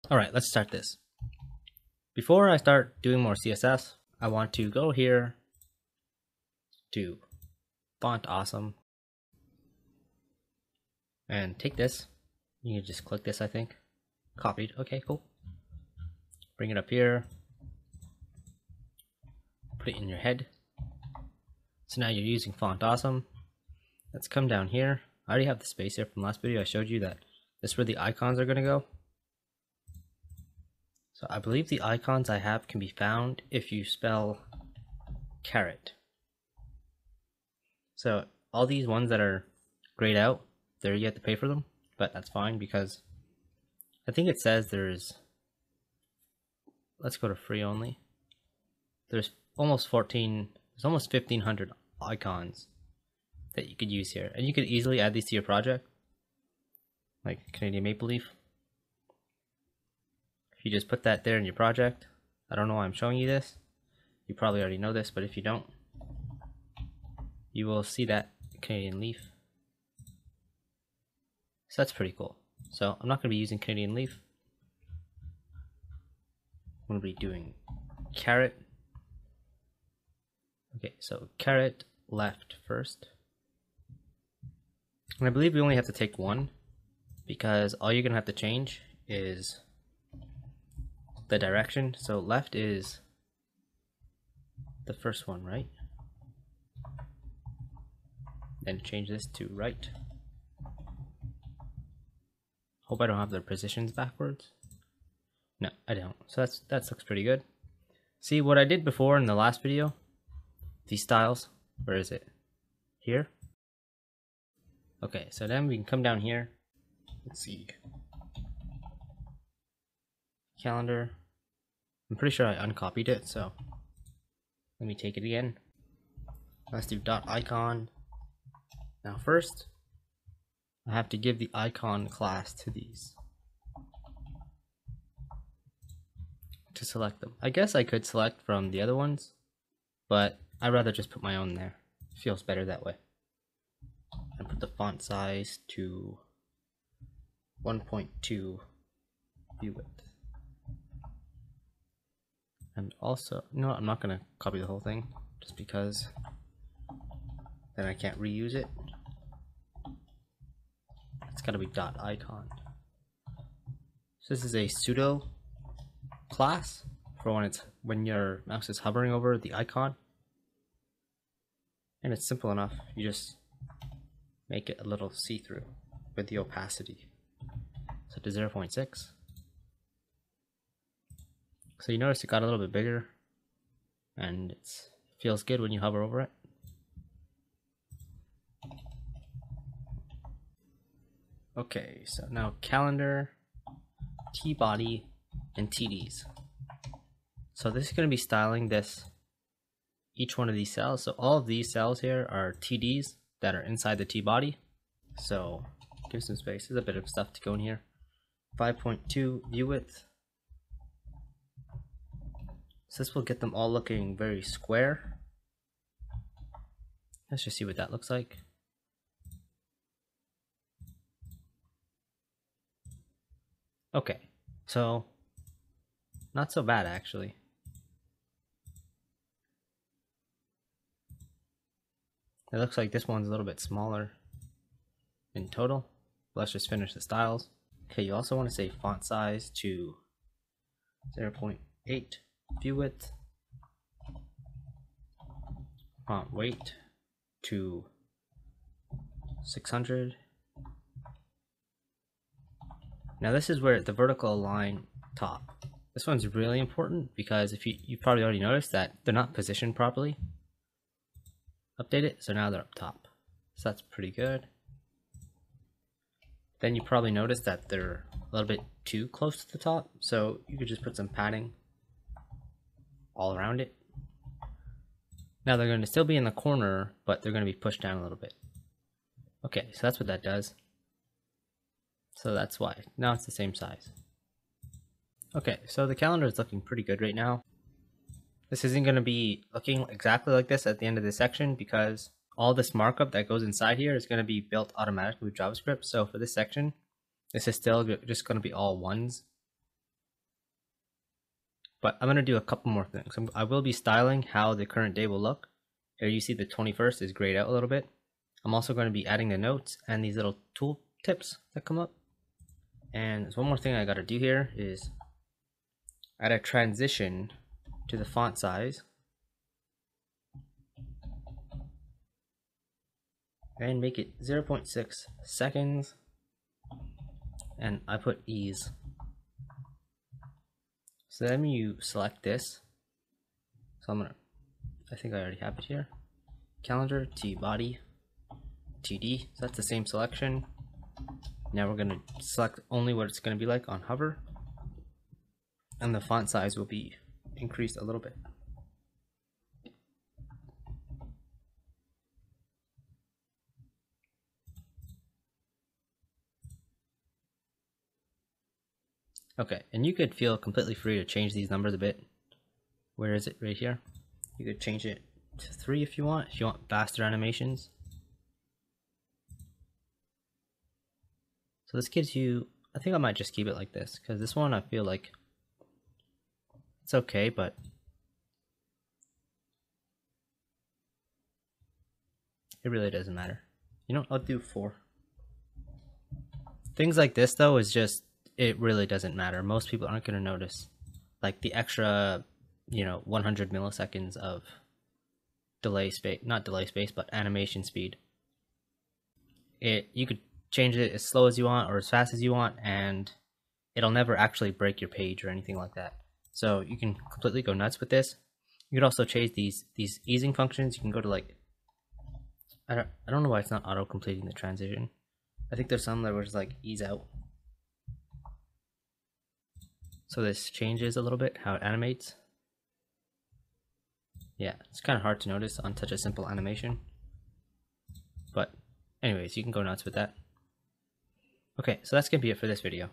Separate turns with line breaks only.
Alright, let's start this. Before I start doing more CSS, I want to go here to Font Awesome and take this. You can just click this, I think. Copied. Okay, cool. Bring it up here. Put it in your head. So now you're using Font Awesome. Let's come down here. I already have the space here from last video. I showed you that this is where the icons are going to go. So I believe the icons I have can be found if you spell carrot. So all these ones that are grayed out, there you have to pay for them, but that's fine because I think it says there's, let's go to free only. There's almost 1,500 icons that you could use here, and you could easily add these to your project, like Canadian Maple Leaf. If you just put that there in your project, I don't know why I'm showing you this. You probably already know this, but if you don't, you will see that Canadian Leaf. So that's pretty cool. So I'm not going to be using Canadian Leaf. I'm going to be doing carrot. Okay, so carrot left first. And I believe we only have to take one because all you're going to have to change is the direction. So left is the first one, right? Then change this to right. Hope I don't have their positions backwards. No, I don't. So that looks pretty good. See what I did before in the last video? These styles. Where is it? Here? Okay, so then we can come down here. Let's see. Calendar. I'm pretty sure I uncopied it, so let me take it again. Let's do dot icon. Now first, I have to give the icon class to these to select them. I guess I could select from the other ones, but I'd rather just put my own there. It feels better that way. And put the font size to 1.2 view width. And also, no, I'm not going to copy the whole thing just because then I can't reuse it. It's got to be dot icon. So this is a pseudo class for when your mouse is hovering over the icon. And it's simple enough. You just make it a little see-through with the opacity. Set to 0.6. So you notice it got a little bit bigger, and it feels good when you hover over it. Okay, so now calendar, T-body, and TDs. So this is going to be styling each one of these cells. So all of these cells here are TDs that are inside the T-body. So give some space. There's a bit of stuff to go in here. 5.2 view width. So this will get them all looking very square. Let's just see what that looks like. Okay, so not so bad actually. It looks like this one's a little bit smaller in total. Let's just finish the styles. Okay, you also want to say font size to 0.8. View width, font weight to 600. Now this is where the vertical align top. This one's really important because if you probably already noticed that they're not positioned properly. Update it, so now they're up top. So that's pretty good. Then you probably noticed that they're a little bit too close to the top, so you could just put some padding all around it. Now they're going to still be in the corner, but they're going to be pushed down a little bit. Okay, so that's what that does. So that's why. Now it's the same size. Okay, so the calendar is looking pretty good right now. This isn't going to be looking exactly like this at the end of this section because all this markup that goes inside here is going to be built automatically with JavaScript. So for this section, this is still just going to be all ones. But I'm going to do a couple more things. I will be styling how the current day will look. Here you see the 21st is grayed out a little bit. I'm also going to be adding the notes and these little tool tips that come up. And there's one more thing I got to do here is add a transition to the font size. And make it 0.6 seconds. And I put ease. So then you select this. So I think I already have it here. Calendar to body TD. So that's the same selection. Now we're going to select only what it's going to be like on hover. And the font size will be increased a little bit. Okay, and you could feel completely free to change these numbers a bit. Where is it? Right here. You could change it to 3 if you want faster animations. So this gives you, I think I might just keep it like this, because this one I feel like it's okay, but it really doesn't matter. You know, I'll do 4. Things like this though is just, it really doesn't matter. Most people aren't going to notice like the extra, 100 milliseconds of delay space, not delay space, but animation speed. You could change it as slow as you want or as fast as you want, and it'll never actually break your page or anything like that. So you can completely go nuts with this. You could also change these easing functions. You can go to like, I don't know why it's not auto completing the transition. I think there's some that was like ease out. So this changes a little bit how it animates. Yeah, it's kind of hard to notice on such a simple animation. But anyways, you can go nuts with that. Okay, so that's going to be it for this video.